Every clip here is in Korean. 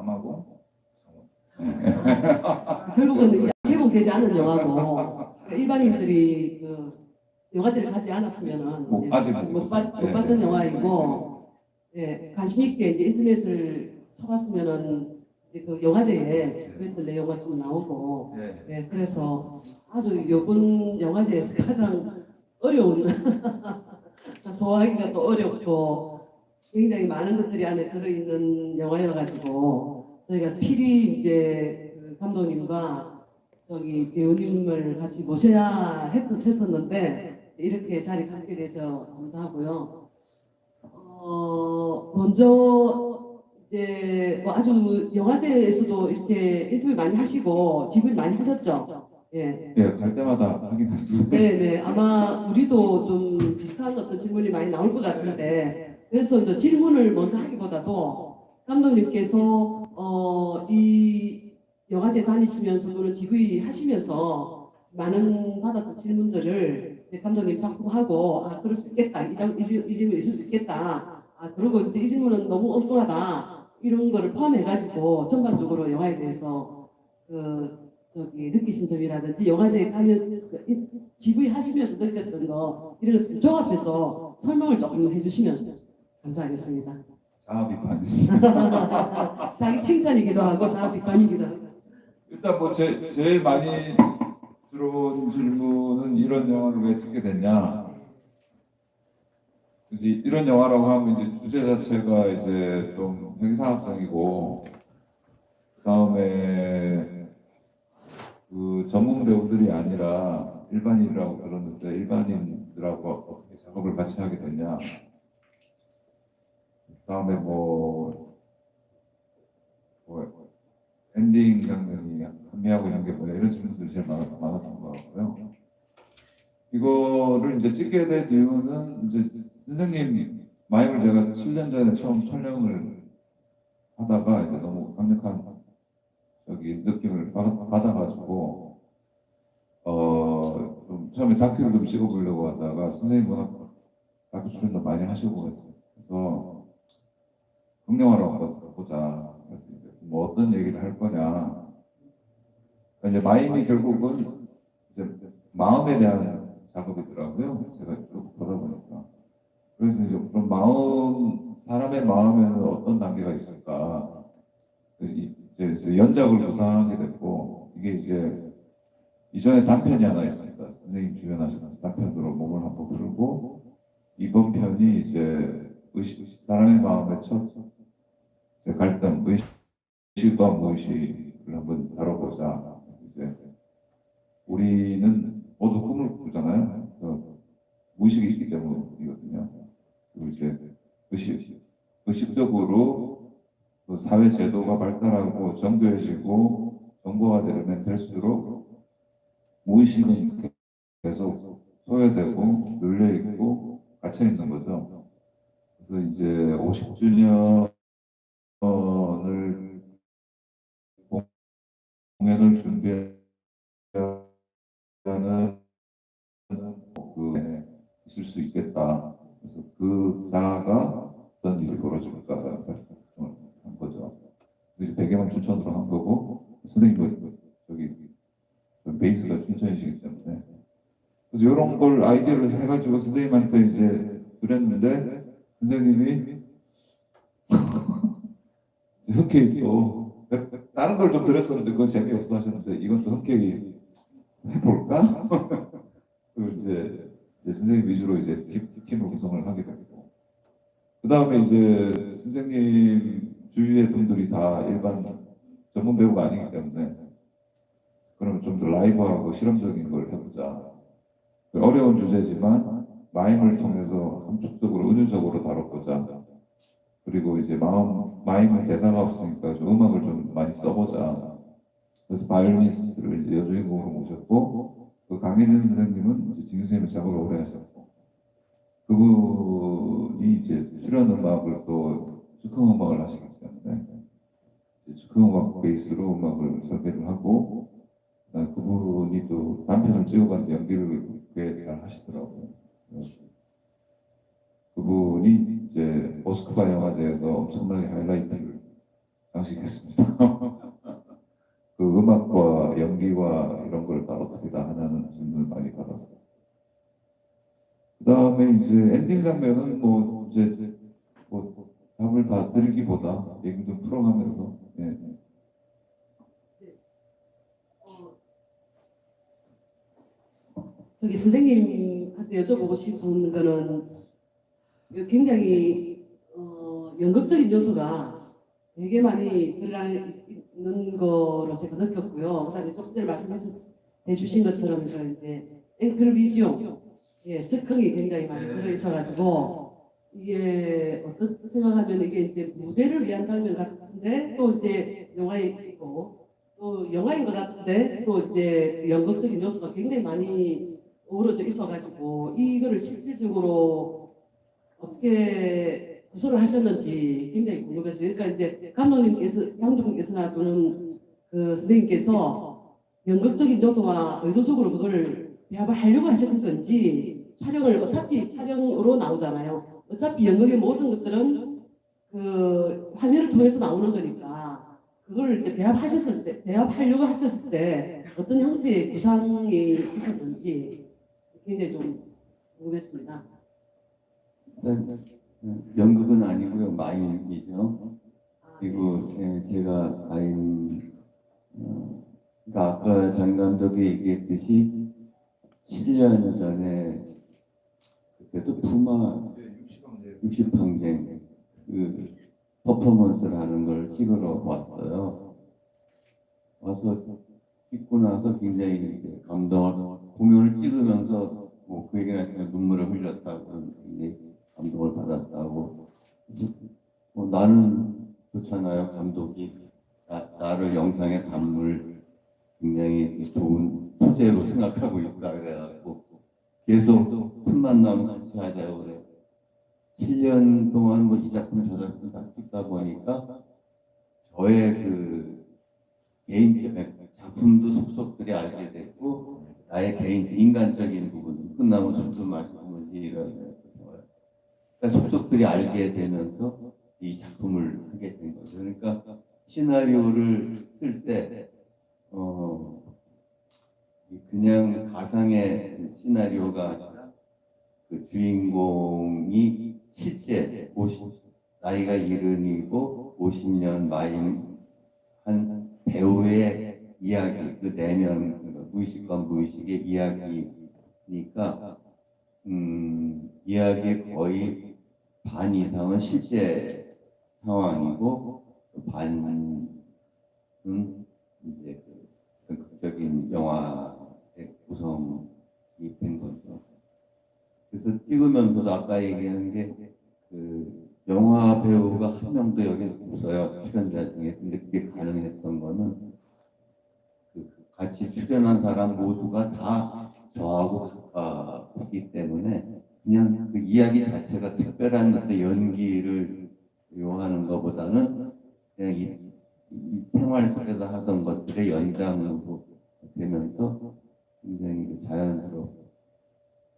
남아공? 결국은 개봉되지 않은 영화고 일반인들이 그 영화제를 가지 않았으면은 아직 못 봤던 영화이고, 예, 관심 있게 이제 인터넷을 쳐봤으면은 이제 그 영화제에 그랬던 내용이 좀 나오고, 예, 그래서 아주 이번 영화제에서 가장 어려운 소화하기가 또 어렵고 굉장히 많은 것들이 안에 들어있는 영화여가지고 저희가 필히 이제 그 감독님과 저기 배우님을 같이 모셔야 했었는데 이렇게 자리 갖게 돼서 감사하고요. 먼저 이제 뭐 아주 영화제에서도 이렇게 인터뷰 많이 하시고 질문 많이 하셨죠? 예. 예, 갈 때마다 하긴 했습니다. 네네. 아마 우리도 좀 비슷한 어떤 질문이 많이 나올 것 같은데, 그래서 이제 질문을 먼저 하기보다도 감독님께서 이 영화제 다니시면서 또는 GV 하시면서 많은 받았던 질문들을 이제 감독님 작품하고 그럴 수 있겠다. 이 질문 있을 수 있겠다. 그리고 이제 이 질문은 너무 엉뚱하다. 이런 거를 포함해가지고 전반적으로 영화에 대해서 느끼신 점이라든지 영화제에 가면 GV 하시면서 느꼈던 거 이런 거 좀 종합해서 설명을 조금 해주시면 감사하겠습니다. 자아비판. 자기 칭찬이기도 하고 자아비판이기도 하고. 일단 뭐 제일 많이 들어온 질문은 이런 영화를 왜 찍게 됐냐. 이제 이런 영화라고 하면 이제 주제 자체가 이제 좀 행사학적이고, 그다음에 그 전문 배우들이 아니라 일반인이라고 들었는데 일반인들하고 어떻게 작업을 같이 하게 됐냐. 그다음에 뭐 엔딩 장면이 한미하고 있는 게 뭐냐 이런 질문들이 제일 많았던 것 같고요. 이거를 이제 찍게 된 이유는 이제 선생님 마임을 제가 7년 전에 처음 촬영을 하다가 이제 너무 강력한 느낌을 받아가지고 좀 처음에 다큐를 좀 찍어보려고 하다가 선생님 워낙 다큐 출연도 많이 하시고 해서 극영화로 한번 보자. 그래서 이제 뭐 어떤 얘기를 할 거냐. 그러니까 이제 마임이 결국은 이제 마음에 대한 작업이더라고요. 제가 쭉 보다 보니까. 그래서 이제 그럼 사람의 마음에는 어떤 단계가 있을까. 그래서 연작을 구상하게 됐고, 이게 이제 이전에 단편이 하나 있습니다. 선생님 주연하신 단편으로 몸을 한번 풀고, 이번 편이 이제 사람의 마음의 첫 갈등, 의식과 무의식을 한번 다뤄보자. 이제 우리는 모두 꿈을 꾸잖아요. 무의식이 있기 때문이거든요. 그리고 이제 의식적으로 그 사회 제도가 발달하고 정교해지고 정보가 되면 될수록 무의식은 계속 소외되고 눌려있고 갇혀있는 거죠. 그래서 이제 50주년을 공연을 준비하는 있을 수 있겠다. 그래서 그 자아가 어떤 일이 벌어질까 한 거죠. 그래서 배경은 춘천으로 한 거고 선생님도 저기 베이스가 춘천이시기 때문에 그래서 이런 걸 아이디어를 해가지고 선생님한테 이제 드렸는데 선생님이 흔쾌히 또 다른 걸 좀 드렸었는데 그건 재미없어 하셨는데 이건 또 흔쾌히 해볼까? 이제 선생님 위주로 이제 팀을 구성을 하게 됐고, 그 다음에 이제 선생님 주위의 분들이 다 일반 전문 배우가 아니기 때문에 그러면 좀 더 라이브하고 실험적인 걸 해보자. 어려운 주제지만 마임을 통해서 함축적으로 은유적으로 다뤄보자. 그리고 이제 마임은 대사가 없으니까 좀 음악을 좀 많이 써보자. 그래서 바이올리니스트를 이제 여주인공으로 모셨고, 그 강혜진 선생님은 이제 진규 선생님의 작업을 오래 하셨고, 그분이 이제 출연 음악을 또 즉흥 음악을 하시기 때문에 즉흥 음악 베이스로 음악을 설계를 하고, 그분이 또 단편을 찍어봤는데 연기를 꽤 잘 하시더라고요. 그분이 이제 모스크바 영화제에서 엄청나게 하이라이트를 장식했습니다. 그 음악과 연기와 이런 걸 다 어떻게 다 하냐는 질문을 많이 받았어요. 그 다음에 이제 엔딩 장면은 뭐 이제 뭐 답을 다 드리기보다 얘기 좀 풀어가면서 예. 저기 선생님한테 여쭤보고 싶은 거는 굉장히 연극적인 요소가 되게 많이 들어가 있는 거로 제가 느꼈고요. 그다음에 조금 전에 말씀해 주신 것처럼 그 이제 앵클 비디오, 예, 즉흥이 굉장히 많이 들어 있어가지고 이게 어떤 생각하면 이게 이제 무대를 위한 장면 같은데 또 이제 영화에 있고 또 영화인 것 같은데 또 이제 연극적인 요소가 굉장히 많이 어우러져 있어가지고 이거를 실질적으로 어떻게 구성을 하셨는지 굉장히 궁금했어요. 그러니까 이제 감독님께서나 또는 그 선생님께서 연극적인 요소와 의도적으로 그거를 배합을 하려고 하셨던 건지 촬영을 어차피 촬영으로 나오잖아요. 어차피 연극의 모든 것들은 그 화면을 통해서 나오는 거니까 그걸 이제 배합하려고 하셨을 때 어떤 형태의 구상이 있었는지 굉장히 좀 궁금했습니다. 일단 연극은 아니고요, 마임이죠. 아, 그리고 제가 마임, 그러니까 아까 장 감독이 얘기했듯이 7년 전에 그때도 푸마 60평생 그 퍼포먼스를 하는 걸 찍으러 왔어요. 와서 찍고 나서 굉장히 이제 공연을 찍으면서 뭐 그 얘기는 그냥 눈물을 흘렸다고 굉장히 감동을 받았다고. 그래서 나는 좋잖아요. 감독이 나를 영상에 담을 굉장히 좋은 소재로 생각하고 있다 그래갖고 계속 틈만 나면 같이 하자고 그래. 7년 동안 뭐 이 작품 저 작품 다 찍다 보니까 저의 그 개인적 작품도 속속들이 알게 됐고 나의 개인적 인간적인 부분 끝나면 술도 마시고 이런 그러니까 속속들이 알게 되면서 이 작품을 하게 된 거죠. 그러니까 시나리오를 쓸 때 그냥 가상의 시나리오가 아니라 그 주인공이 실제 나이가 70이고 50년 마임 한 배우의 이야기, 그 내면 무의식과 무의식의 이야기니까 이야기의 거의 반 이상은 실제 상황이고 반은 이제 그 극적인 영화의 구성이 된 거죠. 그래서 찍으면서도 아까 얘기한 게 그 영화 배우가 한 명도 여기 없어요. 출연자 중에. 근데 그게 가능했던 거는 그 같이 출연한 사람 모두가 다 저하고 가깝기 때문에 그냥 그 이야기 자체가 특별한 어떤 연기를 요하는 것보다는 그냥 이 생활 속에서 하던 것들의 연장으로 되면서 굉장히 자연스러운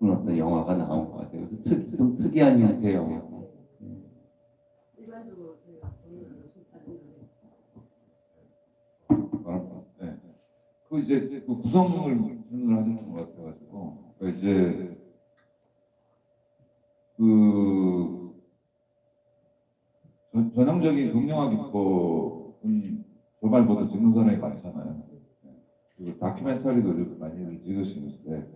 어떤 영화가 나온 것 같아요. 그래서 좀 특이한 형태의 영화. 일반적으로 저희가 보는 네. 그 이제 그 구성을 질문을 하셨던 것 같아가지고 그러니까 이제 그 전형적인 극영화 기법은 저 말고도 찍는 사람이 많잖아요. 네. 그리고 다큐멘터리도 이렇게 많이 찍으시는데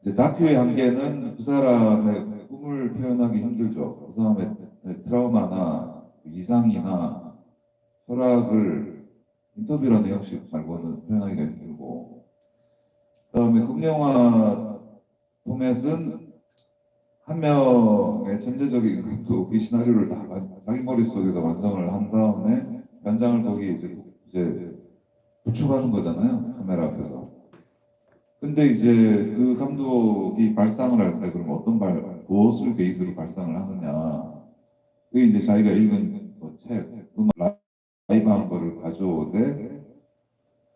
이제 다큐의 한계는 그 사람의 꿈을 표현하기 힘들죠. 그 사람의 트라우마나 이상이나 철학을 인터뷰라는 형식 말고는 표현하기가 힘들고, 그다음에 극영화 포맷은 한 명의 천재적인 감독이 시나리오를 다 자기 머릿속에서 완성을 한 다음에 현장을 거기 이제 구축하는 거잖아요. 카메라 앞에서. 근데 이제 그 감독이 발상을 할 때 그럼 무엇을 베이스로 발상을 하느냐. 그게 이제 자기가 읽은 뭐 책, 음악, 라이브한 거를 가져오되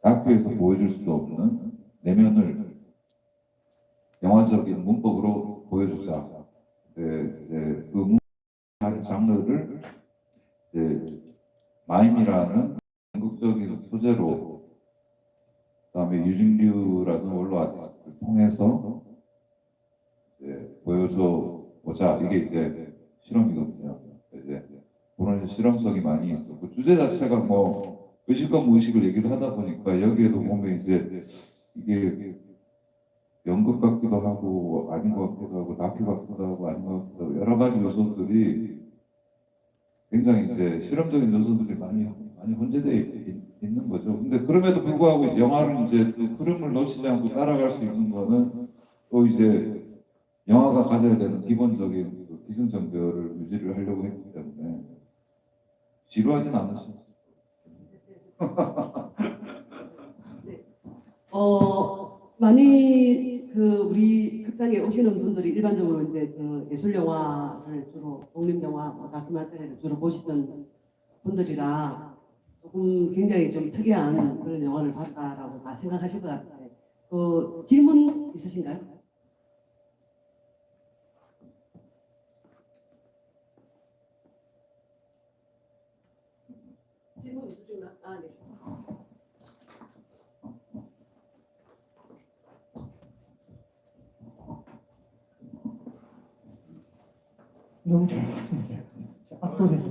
다큐에서 보여줄 수도 없는 내면을 영화적인 문법으로 보여주자. 그 장르를 이제 마임이라는 전국적인 소재로 그다음에 유진규라는 원로 아티스트를 통해서 이제 보여줘 보자. 이게 이제 실험이거든요. 이제 그런 실험성이 많이 있어. 그 주제 자체가 뭐 의식과 무의식을 얘기를 하다 보니까 여기에도 보면 이제 이게 연극 같기도 하고 아닌 것 같기도 하고 다큐 같기도 하고 아닌 것 같기도 하고 여러 가지 요소들이 굉장히 이제 실험적인 요소들이 많이 혼재되어 있는 거죠. 근데 그럼에도 불구하고 영화를 이제 그 흐름을 놓치지 않고 따라갈 수 있는 거는 또 이제 영화가 가져야 되는 기본적인 그 기승전결을 유지를 하려고 했기 때문에 지루하진 않으셨어요. 많이 그 우리 극장에 오시는 분들이 일반적으로 이제 그 예술 영화를 주로 독립 영화, 뭐 다큐멘터리를 주로 보시던 분들이라 조금 굉장히 좀 특이한 그런 영화를 봤다라고 다 생각하실 것 같은데 그 질문 있으신가요? 질문 있으신가요? 아, 네. 너무 잘 봤습니다. 압도돼서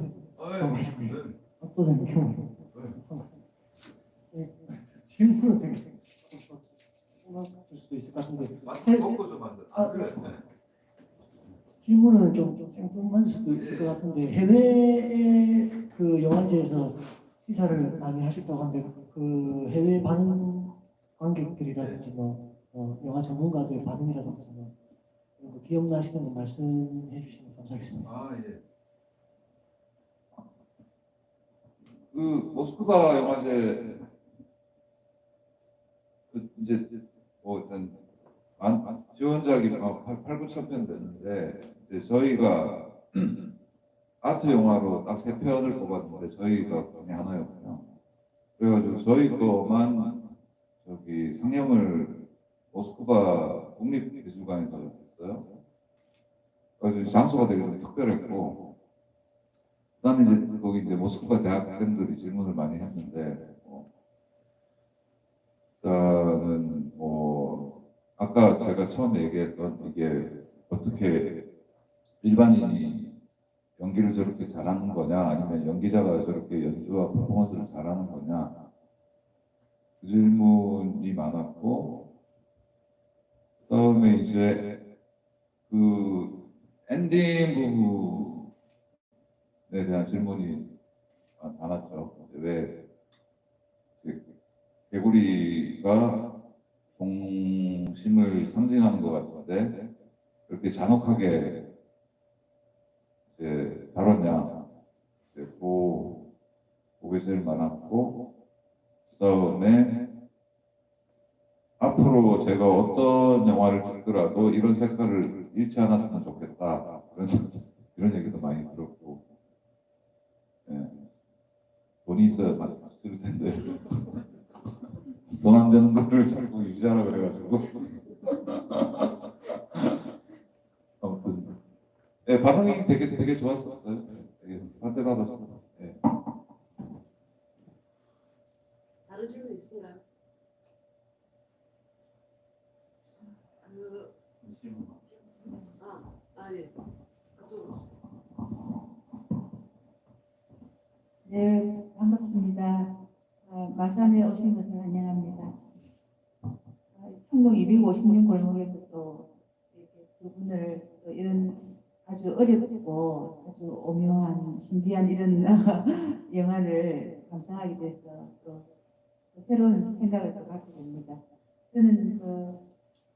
압도되는 경우. 질문은 되게 생각할 수도 있을 것 같은데 먹고 좀 하세요. 아, 질문은 좀 생뚱할 수도 있을 것 같은데 해외의 그 영화제에서 시사를 많이 하셨다고 하는데 그 해외 반응 관객들이라든지 영화 전문가들 반응이라든지 그런 거 기억나시는 거 말씀해 주시면 감사하겠습니다. 아 예. 그 모스크바 영화제 그 이제 뭐 일단 지원작이 8, 9천 편 됐는데 이제 저희가 아트 영화로 딱 3편을 뽑았는데 저희가 편이 하나였고요. 그래가지고 저희 거만 저기 상영을 모스크바 국립미술관에서 했어요. 그래서 장소가 되게 좀 특별했고, 그다음에 이제 거기 이제 모스크바 대학생들이 질문을 많이 했는데, 일단은 뭐 아까 제가 처음에 얘기했던 이게 어떻게 일반인이 연기를 저렇게 잘하는 거냐, 아니면 연기자가 저렇게 연주와 퍼포먼스를 잘하는 거냐, 그 질문이 많았고, 그다음에 이제 그 엔딩 부분에 대한 질문이 많았죠. 왜 개구리가 동심을 상징하는 것 같은데 그렇게 잔혹하게 이제 다뤘냐. 이제 그게 제일 많았고, 그 다음에 앞으로 제가 어떤 영화를 찍더라도 이런 색깔을 잃지 않았으면 좋겠다. 이런 얘기도 많이 들었고, 예. 돈이 있어야 쓸 텐데 돈 안 되는 거를 자꾸 유지하라 그래가지고 아무튼 예, 반응이 되게 좋았었어요. 되게 환대받았습니다. 예. 다른 질문 있으신가요? 예. 그쪽으로 오세요. 네, 반갑습니다. 마산에 오신 것을 환영합니다. 성동 256 골목에서 또 이렇게 두 분을 또 이런 아주 어렵고 아주 오묘한 신비한 이런 영화를 감상하게 돼서 또 새로운 생각을 또 갖게 됩니다. 저는 그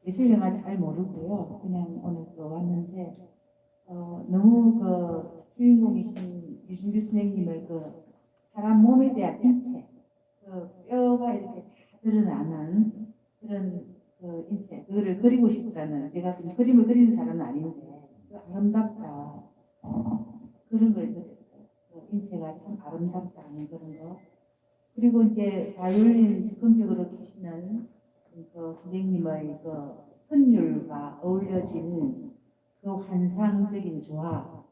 예술 영화 잘 모르고요. 그냥 오늘 또 왔는데 너무 그 주인공이신 유진규 선생님의 그 사람 몸에 대한 인체, 그 뼈가 이렇게 다 드러나는 그런 그 인체, 그거를 그리고 싶다는, 제가 그 그림을 그리는 사람은 아닌데 그 아름답다 그런 걸 느꼈어요. 그 인체가 참 아름답다는 그런 거. 그리고 이제 바이올린 즉흥적으로 치시는 그 선생님의 그 선율과 어울려진 그 환상적인 조화,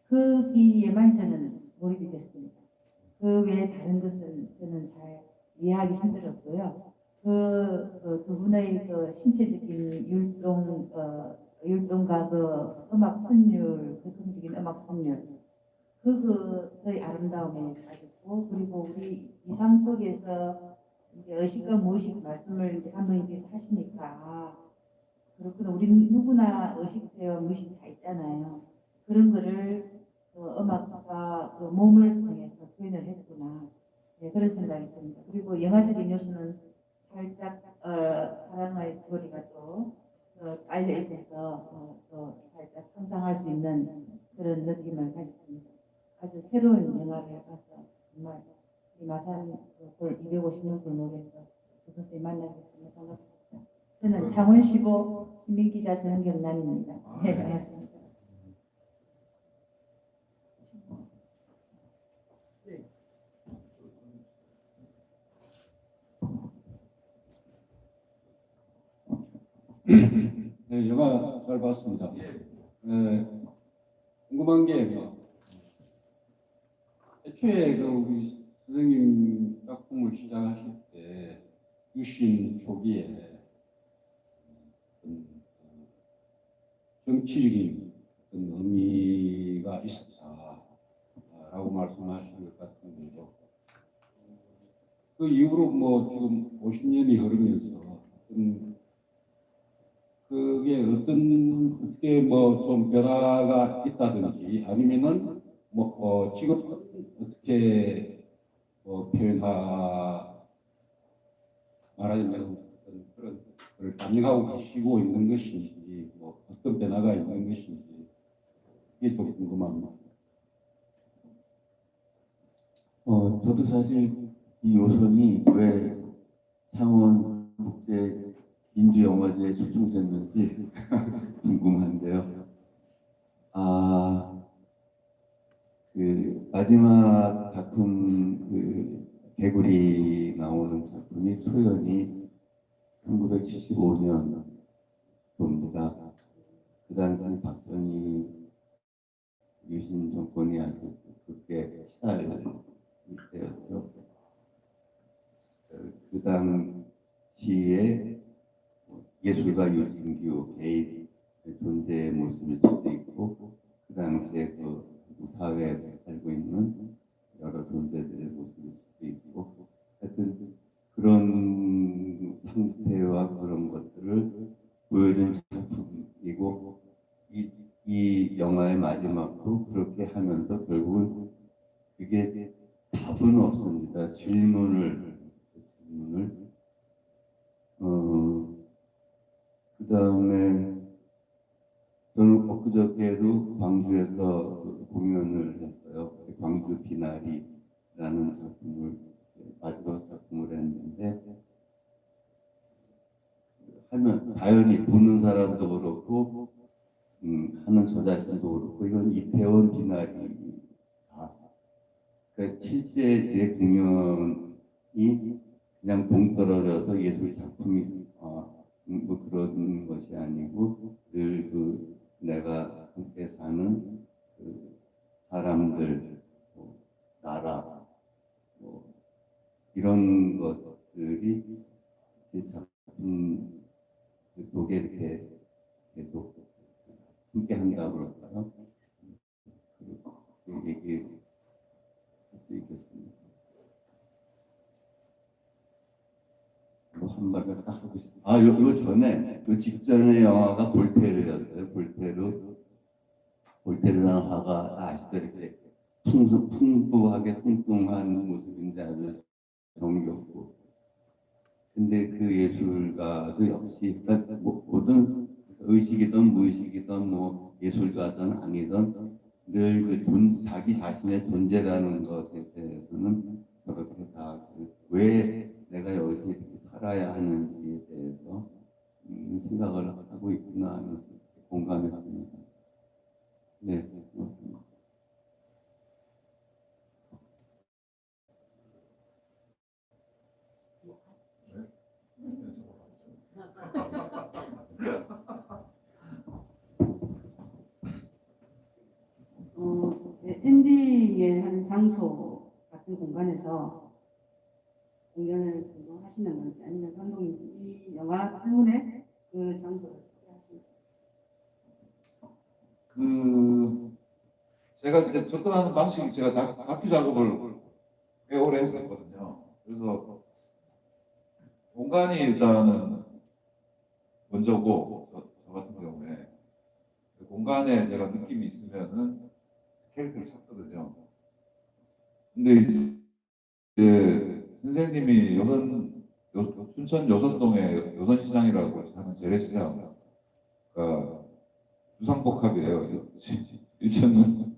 거기에만 저는 몰입이 됐습니다. 그 외에 다른 것은 저는 잘 이해하기 힘들었고요. 두 분의 그 신체적인 율동과 그 음악 선율, 극단적인 음악 선율, 그것의 아름다움에 빠졌고, 그리고 우리 이상 속에서 이제 의식과 무의식 말씀을 이제 감독님께서 하시니까, 그렇구나. 우리 누구나 의식세와 무의식 다 있잖아요. 그런 거를 음악과 그 몸을 통해서 표현을 했구나. 네, 그런 생각이 듭니다. 그리고 영화적인 요소는 살짝 사랑의 스토리가 또 깔려 있어서 또 살짝 상상할 수 있는 그런 느낌을 가졌습니다. 아주 새로운 영화를 봐서 정말 이 마산 250년 골목에서 그것을 만나게 됐습니다. 반갑습니다. 저는 창원시보 신민기자 정경란입니다. 네, 반갑습니다. 네, 영화 잘 봤습니다. 궁금한 게 애초에 우리 선생님 작품을 시작하실 때 유신 초기에 어떤 정치적인 어떤 의미가 있었다라고 말씀하신 것 같은데요. 그 이후로 지금 50년이 흐르면서 그게 어떻게 좀 변화가 있다든지 아니면은 지금 어떻게 말하자면 그런 걸 반영하고 계시고 있는 것인지 어떤 변화가 있는 것인지 이게 좀 궁금합니다. 저도 사실 이 요선이 왜 창원 국제 민주영화제에 초청됐는지 궁금한데요. 그 마지막 작품 개구리 나오는 작품이 초연이 1975년도입니다. 그 당시 박정희 유신 정권이 아주 그때 시달릴 때였죠. 그 당시에 예술가 유진규 개인의 존재의 모습일 수도 있고, 그 당시에 사회에서 살고 있는 여러 존재들의 모습일 수도 있고, 하여튼 그런 상태와 그런 것들을 보여준 작품이고, 이 영화의 마지막도 그렇게 하면서 결국은 그게 답은 없습니다. 질문을 그 다음에 저는 엊그저께도 광주에서 공연을 했어요. 광주 비나리라는 작품을 마지막 작품을 했는데 하면 자연히 보는 사람도 그렇고 하는 저 자신도 그렇고 이건 이태원 비나리다. 그러니까 실제 제 공연이 그냥 동떨어져서 예술 작품이 그런 것이 아니고 늘 내가 함께 사는 사람들, 나라 이런 것들이 제 작품 속에 이렇게 계속 함께 한다고 그럴까요? 그렇게 얘기할 수 있겠습니다. 한 말을 딱 하고 싶어요. 요 전에, 직전에 영화가 볼테르였어요. 볼테르라는 화가 아시죠? 이렇게 풍부하게 뚱뚱한 모습인데 아주 정겹고. 근데 그 예술가도 역시, 그러니까 모든 의식이든 무의식이든 예술가든 아니든 늘 자기 자신의 존재라는 것에 대해서는 저렇게 다 왜 내가 여기서 이렇게 살아야 하는지에 대해서 생각을 하고 있구나 하면서 공감했습니다. 네, 고맙습니다. 앤디의 한 장소 같은 같은 공간에서 공연을 하시는 건지 아니면 감독님 이 영화 때문에 그 장소를 소개하시는 제가 이제 접근하는 방식이 제가 다큐 작업을 꽤 오래 했었거든요. 그래서 공간이 일단은 먼저고, 저 같은 경우에 그 공간에 제가 느낌이 있으면은 캐릭터를 찾거든요. 근데 이제 선생님이 춘천 여선동에 여선시장이라고 하는 재래시장, 그러니까 주상복합이에요. 일체는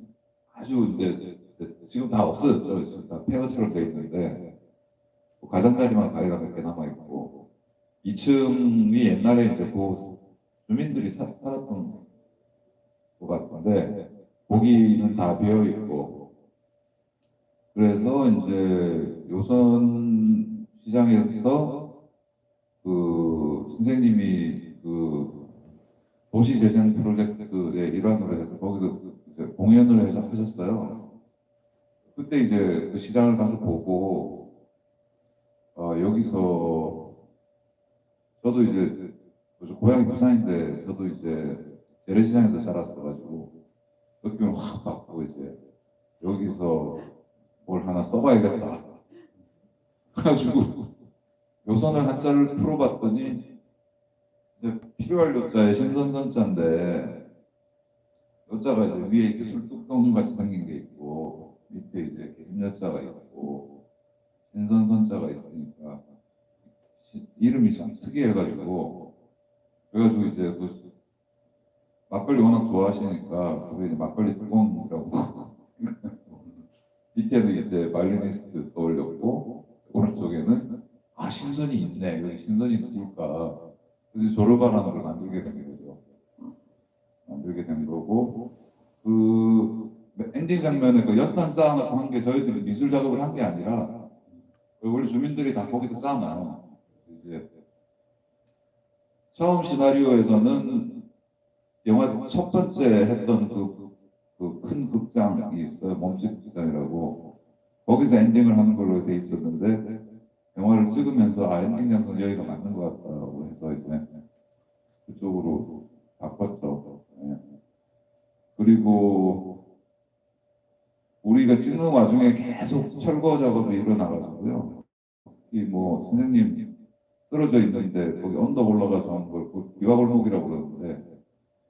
아주 이제 지금 다 없어졌죠. 지금 다 폐허처럼 돼 있는데 뭐 가장자리만 가게가 몇 개 남아 있고 2층이 옛날에 이제 그 주민들이 살았던 것 같은데 거기는 다 비어 있고 그래서 이제 요선 시장에서 그 선생님이 그 도시재생 프로젝트의 일환으로 해서 거기서 이제 공연을 하셨어요. 그때 이제 그 시장을 가서 보고 여기서 저도 이제 고향이 부산인데 저도 이제 재래시장에서 자랐어가지고 느낌을 확 받고 이제 여기서 뭘 하나 써봐야겠다. 그래가지고 요선을 한자를 풀어봤더니 이제 필요할 요자에 신선선자인데 요자가 이제 위에 이렇게 술뚜껑 같이 생긴 게 있고 밑에 이제 김여자가 있고 신선선자가 있으니까 이름이 참 특이해가지고 그래가지고 이제 그 막걸리 워낙 좋아하시니까 그게 이제 막걸리 뚜껑이라고 밑에는 이제 말리니스트 떠올렸고 오른쪽에는 신선이 있네. 여기 신선이 누굴까? 그래서 졸업하라는 걸 만들게 된 거죠. 만들게 된 거고 그 엔딩 장면에 그 연탄 쌓아놓고 한 게 저희들이 미술 작업을 한 게 아니라 원래 주민들이 다 거기서 쌓아놔요. 이제 처음 시나리오에서는 영화 첫 번째 했던 그 큰 극장이 있어요. 몸집 극장이라고. 거기서 엔딩을 하는 걸로 돼 있었는데 영화를 찍으면서 엔딩 장소는 여기가 맞는 것 같다고 해서 이제 그쪽으로 바꿨죠. 네. 그리고 우리가 찍는 와중에 계속 철거 작업이 일어나가지고요. 이 뭐 선생님 쓰러져 있는데 거기 언덕 올라가서 한 걸 비와골목이라고 그러는데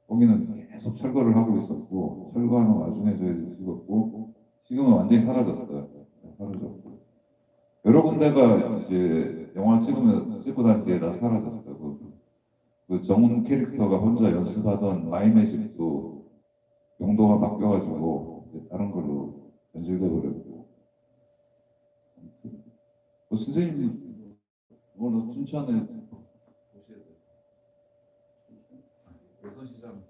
거기는 계속 철거를 하고 있었고 철거하는 와중에 저희들이 찍었고 지금은 완전히 사라졌어요. 사라졌고 여러 군데가 이제 영화 찍고 난 뒤에 다 사라졌어요. 그 정훈 캐릭터가 혼자 연습하던 마임의 집도 용도가 바뀌어가지고 이제 다른 걸로 변질돼 버렸고 선생님 오늘 춘천에 여선시장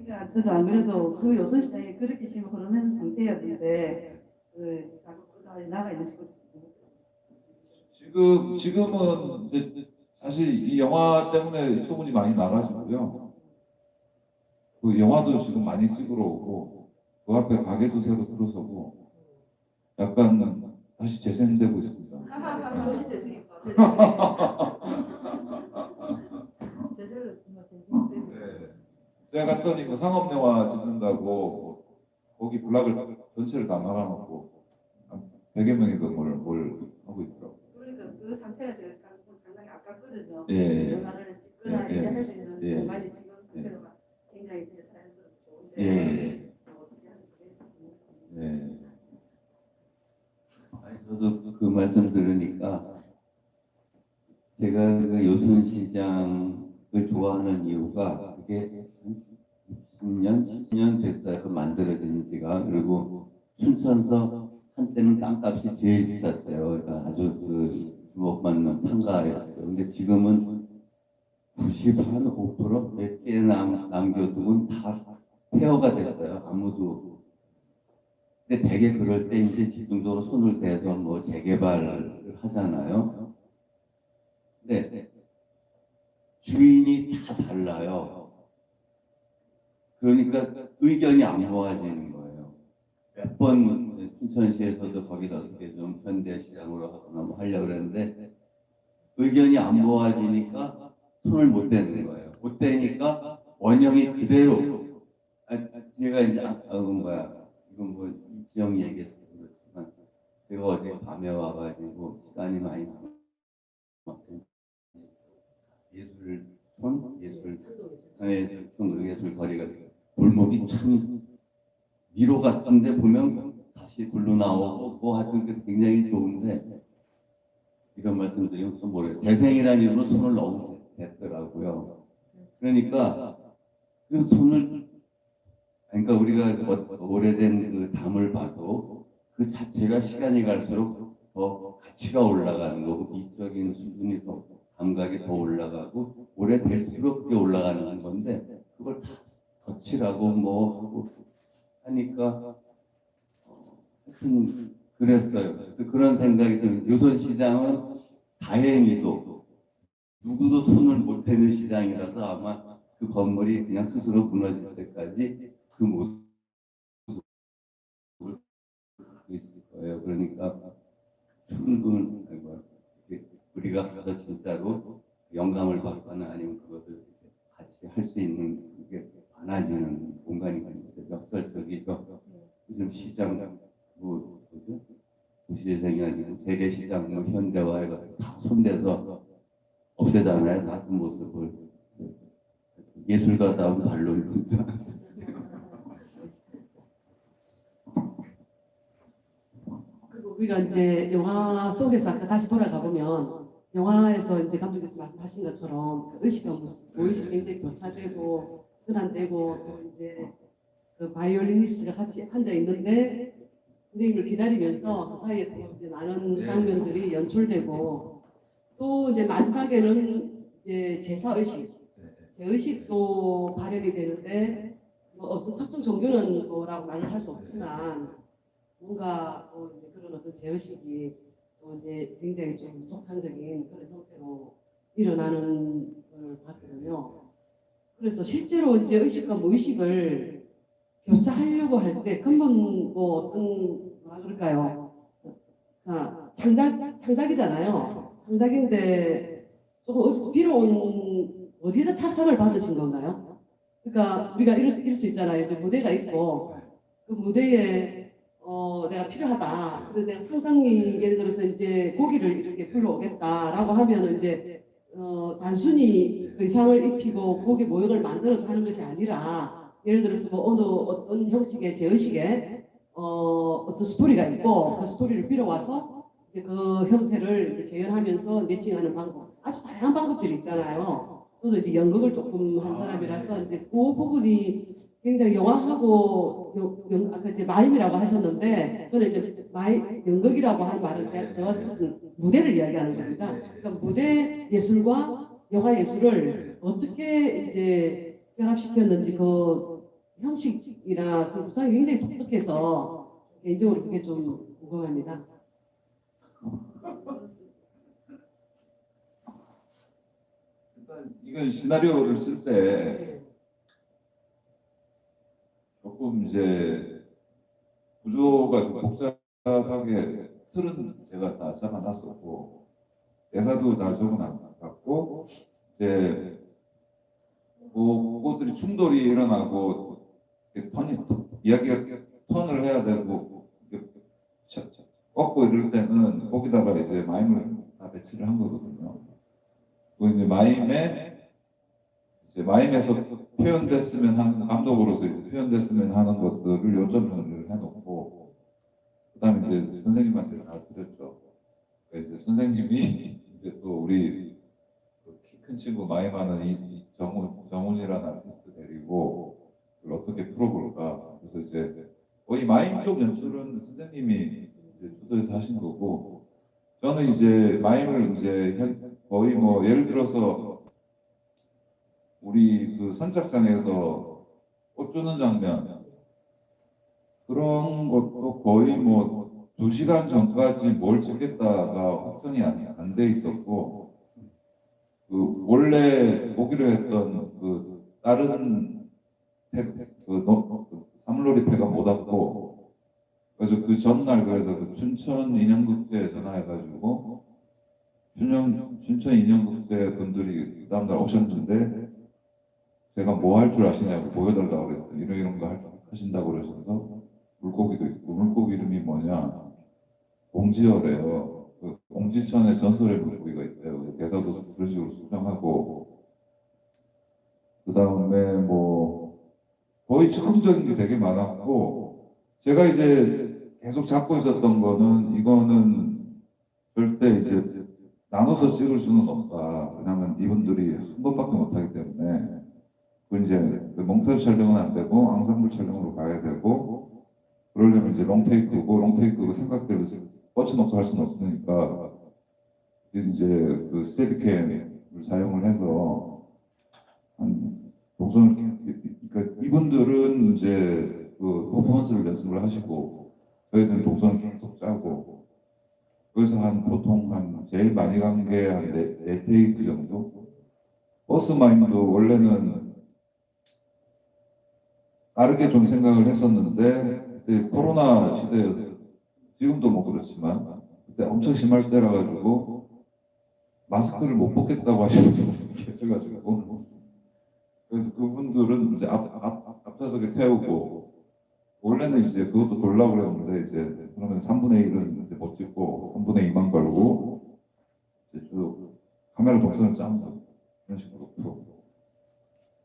그러니까 저도 안 그래도 그 요선시장에 그렇게 지금 흐르는 상태였는데 그 자꾸 나가 있는 지금은 이제 사실 이 영화 때문에 소문이 많이 나가지고요. 그 영화도 지금 많이 찍으러 오고 그 앞에 가게도 새로 들어서고 약간 다시 재생되고 있습니다. 도시 재생이고 네. 제가 갔더니 그 상업 영화 찍는다고 거기 블락을 전체를 다 막아놓고 한 100여 명이서 뭘 하고 있더라고요. 그러니까 그 상태가 제가 상당히 아깝거든요. 예. 영화를 찍거나 예. 이렇게 할 수 있는 예. 공간이 지금 상태가 굉장히 자연스럽고 좋은데 예. 어떻게 하는 거예요? 네. 아니, 저도 그 말씀 들으니까 제가 그 요순시장을 좋아하는 이유가 그게 10년, 10년 됐어요. 그 만들어진 지가. 그리고 춘천서 한때는 땅값이 제일 비쌌대요. 그러니까 아주 그 주목받는 상가였어요. 근데 지금은 95% 몇 개 남겨두고는 다 폐허가 됐어요. 아무도. 근데 되게 그럴 때 이제 집중적으로 손을 대서 뭐 재개발을 하잖아요. 근데 주인이 다 달라요. 그러니까 의견이 안 모아지는 거예요. 몇 번 춘천시에서도 거기다 어떻게 좀 현대시장으로 하거나 뭐 하려고 그랬는데 의견이 안 모아지니까 손을 못 대는 거예요. 못 대니까 원형이 그대로 제가 이제 이건 뭐 이지영 얘기해서 그렇지만 제가 어제 밤에 와가지고 시간이 많이 남았고 예술 거리가 골목이 참 미로 같은데 보면 다시 글로 나오고 뭐 하여튼 굉장히 좋은데 이런 말씀드리면 또 모르겠어요. 재생이라는 이름으로 손을 너무 댔더라고요. 그러니까 그 손을 그러니까 우리가 오래된 그 담을 봐도 그 자체가 시간이 갈수록 더 가치가 올라가는 거고 미적인 수준이 더 감각이 더 올라가고 오래될수록 그게 올라가는 건데 그걸 다 거치라고 뭐 하니까 하여튼 그랬어요. 그런 생각이 들어요. 요선시장은 다행히도 누구도 손을 못 대는 시장이라서 아마 그 건물이 그냥 스스로 무너질 때까지 그 모습을 있을 거예요. 그러니까 충분 우리가 가서 진짜로 영감을 받거나 아니면 그것을 같이 할 수 있는 그게 많아지는 공간이 역설적이죠. 요즘 시장 뭐죠? 도시재생이 아니고 재래시장 뭐 현대화 해가지고 다 손대서 없애잖아요. 같은 모습을 예술가다운 반론입니다. 그리고 우리가 이제 영화 속에서 아까 다시 돌아가 보면 영화에서 이제 감독님께서 말씀하신 것처럼 그 의식과 무의식 굉장히 교차되고 전환되고 또 이제 그 바이올리니스트가 같이 앉아 있는데 선생님을 기다리면서 그 사이에 또 이제 많은 장면들이 연출되고 또 이제 마지막에는 이제 제사 의식도 발현이 되는데 뭐 어떤 특정 종교는 뭐라고 말을 할 수 없지만 뭔가 이제 그런 어떤 제의식이 또 이제 굉장히 좀 독창적인 그런 형태로 일어나는 걸 봤거든요. 그래서 실제로 이제 의식과 무의식을 교차하려고 할 때 근본 뭐 어떤 뭐라 그럴까요? 창작이잖아요. 창작인데 조금 어디서 빌어온 어디서 착상을 받으신 건가요? 그러니까 우리가 이럴 수 있잖아요. 이제 무대가 있고 그 무대에 내가 필요하다. 그래서 내가 상상이 예를 들어서 이제 고기를 이렇게 불러오겠다라고 하면은 이제 단순히 의상을 입히고 고기 모형을 만들어서 하는 것이 아니라 예를 들어서 뭐 어떤 형식의 제의식에 어떤 스토리가 있고 그 스토리를 빌어와서 이제 그 형태를 이제 재현하면서 매칭하는 방법 아주 다양한 방법들이 있잖아요. 저도 이제 연극을 조금 한 사람이라서 이제 그 부분이 굉장히 영화하고 아까 이제 마임이라고 하셨는데 저는 이제 연극이라고 하는 말은 제가 무대를 이야기하는 겁니다. 그러니까 무대 예술과 영화 예술을 어떻게 이제 결합시켰는지 그 형식이나 그 구성이 굉장히 독특해서 개인적으로 그게 좀 궁금합니다. 일단 이건 시나리오를 쓸 때 조금 이제 구조가 좀 복잡하게 틀은 제가 다 잡아놨었고 대사도 다 적어놨고 이제 뭐 그것들이 충돌이 일어나고 이야기가 턴을 해야 되고 꺾고 이럴 때는 거기다가 이제 마임을 다 배치를 한 거거든요. 그 이제 마임에서 표현됐으면 하는 감독으로서 이제 표현됐으면 하는 것들을 요점을 해놓고 그다음에 이제 선생님한테 다 드렸죠. 그러니까 이제 선생님이 이제 또 우리 키 큰 친구 마임하는 이 정훈이라는 아티스트 데리고 그걸 어떻게 풀어볼까. 그래서 이제 거의 마임 쪽 연출은 선생님이 이제 주도해서 하신 거고 저는 이제 마임을 이제 거의 뭐 예를 들어서 우리 그 선착장에서 꽃 주는 장면 그런 것도 거의 뭐 2시간 전까지 뭘 찍겠다가 확정이 안 돼 있었고 그 원래 보기로 했던 그 다른 사물놀이패가 못 왔고 그래서 그 전날 그래서 그 춘천 인형극제에 전화해가지고 춘천 인형극제 분들이 그 다음날 오셨는데 제가 뭐 할 줄 아시냐고 보여달라고 그랬더니 이런 거 하신다고 그러셔서 물고기도 있고 물고기 이름이 뭐냐 공지어래요. 그 공지천에 전설의 물고기가 있대요. 대사도 그런 식으로 수정하고 그 다음에 뭐 거의 즉흥적인 게 되게 많았고 제가 이제 계속 잡고 있었던 거는 이거는 절대 이제 나눠서 찍을 수는 없다. 왜냐하면 이분들이 한 번밖에 못하기 때문에 그 이제 몽타주 촬영은 안 되고 앙상블 촬영으로 가야 되고 그러려면 이제 롱테이크고 생각대로 뻗쳐놓고 할 수는 없으니까 이제 그 스테디캠을 사용을 해서 한 동선을 그러니까 이분들은 이제 그 퍼포먼스를 연습을 하시고 저희들은 동선을 계속 짜고 그래서 보통 제일 많이 간 게 한 네 테이크 정도. 버스 마인도 원래는 다르게 좀 생각을 했었는데 그때 코로나 시대여서 지금도 뭐 그렇지만 그때 엄청 심할 때라 가지고 마스크를 못 벗겠다고 하시는 분들이 계셔가지고 그래서 그분들은 이제 앞좌석에 태우고 원래는 이제 그것도 돌라고 그랬는데 이제 그러면 3분의 1은 이제 못 찍고 3분의 2만 걸고 이제 쭉 카메라 동선을 짜는 거죠. 이런 식으로 풀어.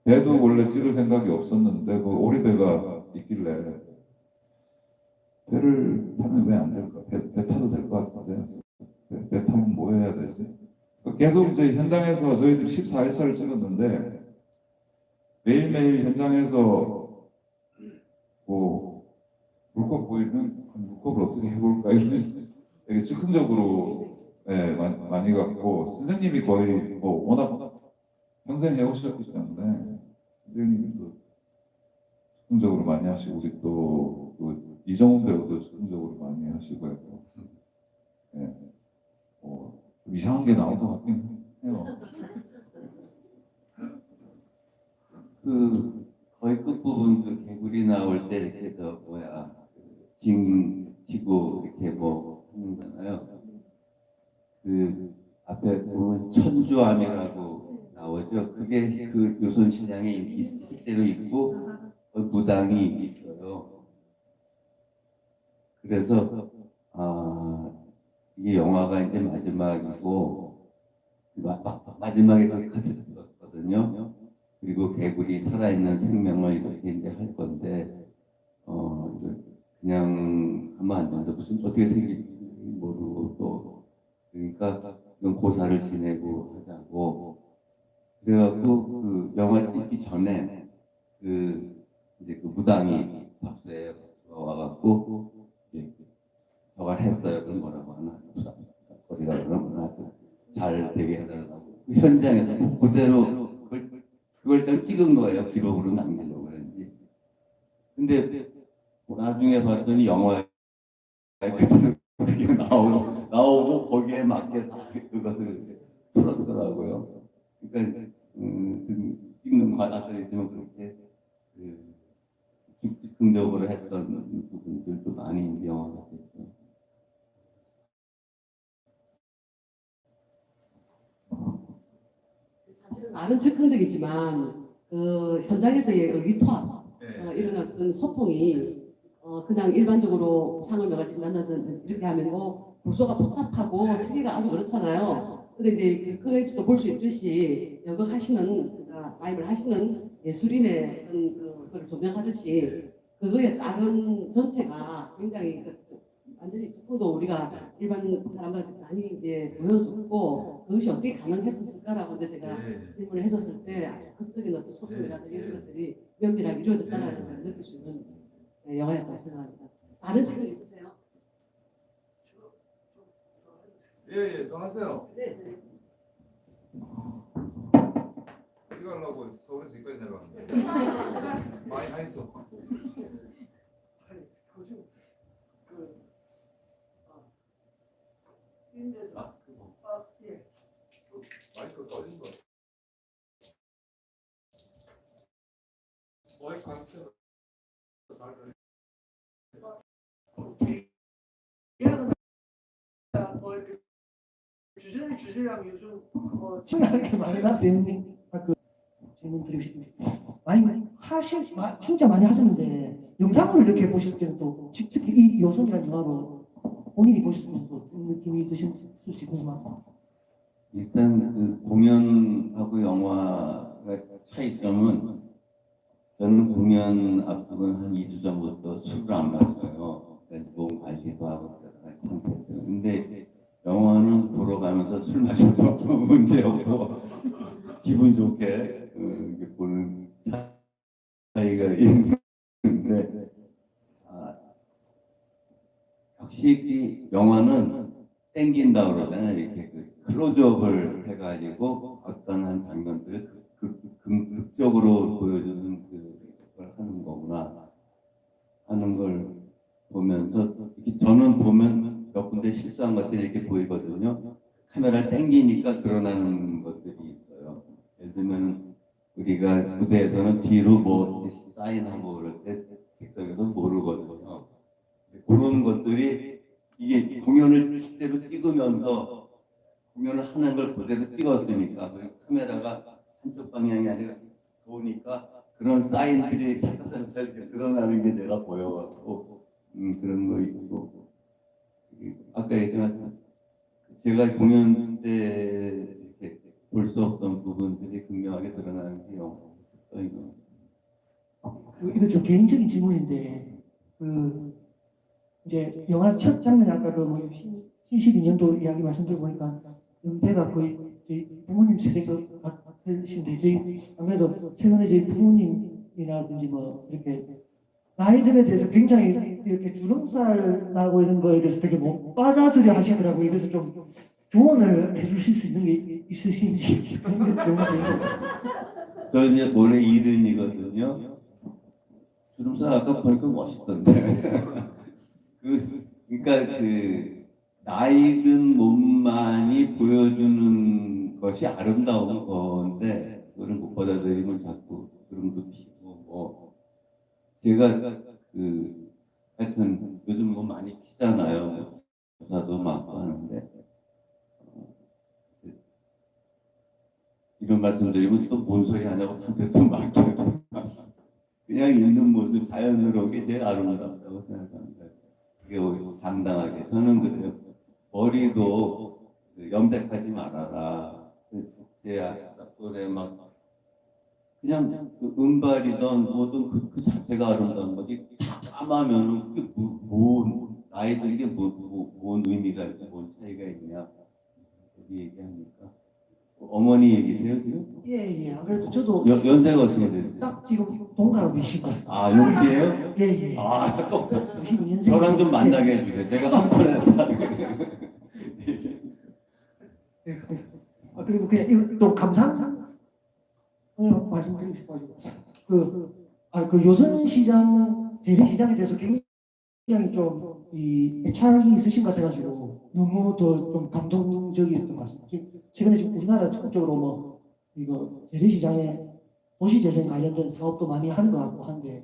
배도 원래 찍을 생각이 없었는데 그 오리배가 있길래 배를 타면 왜 안 될까? 배 타도 될 것 같은데 배 타면 뭐 해야 되지? 계속 이제 현장에서 저희들이 14회차를 찍었는데 매일매일 현장에서 뭐 물컵 보이면 물컵을 어떻게 해볼까 이런 되게 즉흥적으로 많이 갔고 선생님이 거의 뭐 워낙 평생 해오셨기 때문에 선생님도 즉흥적으로 많이 하시고 우리 또그 이정훈 배우도 즉흥적으로 많이 하시고 해서 좀 이상한 게 나온 것 같긴 해요. 그 거의 끝부분 그 개구리 나올 때 이렇게 지고 이렇게 뭐 하는 거잖아요. 그 앞에 보면 천주암이라고 나오죠. 그게 그 요선시장에 실제로 있고 무당이 있어요. 그래서 이게 영화가 이제 마지막이고 마지막에 같이 들었거든요. 그리고 개구리 살아있는 생명을 이렇게 이제 할 건데 이거 그냥 하면 안 되는데 무슨 어떻게 생길지 모르고 또 그러니까 이건 고사를 지내고 하자고 그래갖고 그 영화 찍기 전에 이제 그 무당이 박수에 와갖고 저걸 했어요. 그 뭐라고 하나 거기다 그러면 아주 잘 되게 해달라고 그 현장에서 그대로 그걸 일단 찍은 거예요. 기록으로 남기려고 그랬는지. 근데 나중에 봤더니 영화에 그대로 그게 나오고 거기에 맞게 다 그것을 풀었더라고요. 그러니까 찍는 과정이지만 그렇게 즉흥적으로 했던 부분들도 많이 영화가 됐죠. 사실은 말은 즉흥적이지만 그 현장에서의 의기투합 이런 어떤 소통이 그냥 일반적으로 상을 명할지 만나든 이렇게 하면 뭐 구조가 복잡하고 체계가 아주 그렇잖아요. 근데 이제 그거에서도 볼 수 있듯이 연극하시는 마임을 하시는 예술인의 그걸 조명하듯이 그거에 따른 전체가 굉장히 완전히 즉흥도 우리가 일반 사람들한테 많이 이제 보여줬고 그것이 어떻게 가능했었을까라고 이제 제가 질문을 했었을 때 아주 극적인 어떤 소통이라든지 이런 것들이 면밀하게 이루어졌다는 걸 느낄 수 있는 영화였다고 생각합니다. 다른 질문 있으세요? 예, 더 하세요. 네. 이거 하려고 서울에서 여기까지 내려왔는데 많이 가 있어. 마이크 꺼진 거. 마이크 안 켜서 잘 들려. 주제랑 요즘 친하게 게 많이 나세요. 그 질문 드리고 싶습니다. 진짜 많이 하셨는데 영상을 이렇게 보실 때는 또 특히 이 요선이라는 영화로 본인이 보셨을 때 어떤 느낌이 드셨을지 궁금합니다. 일단 그 공연하고 영화의 차이점은 저는 공연 앞두고 한 2주 전부터 술을 안 마셔요. 그러니까 몸 관리도 하고 그런 상태죠. 근데 영화는 보러 가면서 술 마셔도 문제 없고 기분 좋게 이렇게 보는 차이가 있는데 역시 이 영화는 땡긴다 그러잖아요. 이렇게 그 클로즈업을 해가지고 어떤 한 장면들을 극적으로 보여주는 그걸 하는 거구나 하는 걸 보면서 저는 보면 몇 군데 실수한 것들이 이렇게 보이거든요. 카메라를 땡기니까 드러나는 것들이 있어요. 예를 들면 우리가 무대에서는 뒤로 뭐 사인하고 그럴 때 객석에서 모르거든요. 그런 것들이 이게 공연을 실제로 찍으면서 공연을 하는 걸 그대로 찍었으니까 그리고 카메라가 한쪽 방향이 아니라 보니까 그런 사인들이 살짝살짝 이렇게 드러나는 게 제가 보여갖고 그런 거 있고 아까 얘기한 제가 공연 때 이렇게 볼 수 없던 부분들이 극명하게 드러나는 게 영화예요. 이거 좀 개인적인 질문인데 이제 영화 첫 장면이 아까 그뭐 72년도 이야기 말씀드려 보니까 연배가 거의 저희 부모님 세대 같으신데 저희 아무래도 최근에 저희 부모님이라든지 뭐 이렇게 나이들에 대해서 굉장히 이렇게 주름살 나고 이런 거에 대해서 되게 못 받아들여 하시더라고요. 그래서 좀 조언을 해주실 수 있는 게 있으신지 그런 게 좀. 저 이제 올해 70이거든요. 주름살 아까 보니까 멋있던데. 그러니까 그 나이 든 몸만이 보여주는 것이 아름다운 건데 그거를 못 받아들이면 자꾸 주름도 피고 뭐 제가 하여튼 요즘 뭐 많이 피잖아요. 조사도 많고 하는데 이런 말씀드리면 또 뭔 소리 하냐고 한테도 막혀요. 그냥 있는 모습 자연스러운게 제일 아름답다고 생각합니다. 그게 당당하게 저는 그래요. 머리도 염색하지 말아라. 제 앞돌에 막 그냥 그 은발이던 뭐든 그 자체가 아름다운 거지 다 까마면은 그게 뭔 나이 들게 뭔 의미가 있고 뭔 차이가 있냐 그렇게 얘기하니까 어머니 얘기세요 지금? 예. 그래도 저도 연세가 어떻게 되세요? 딱 지금 동갑이신 것 같습니다. 아 용기예요? 예. 아 또 92년생. 저랑 좀 만나게 해주세요. 제가 한 번에 예. 그리고 그냥 이거 또 감상을 말씀드리고 싶어가지고 그 요선시장 재래시장에 대해서 굉장히 좀 이 애착이 있으신 것 같아가지고 너무 더 좀 감동적이었던 것 같습니다. 최근에 지금 우리나라 전국적으로 뭐 이거 재래시장에 도시재생 관련된 사업도 많이 하는 것 같고 한데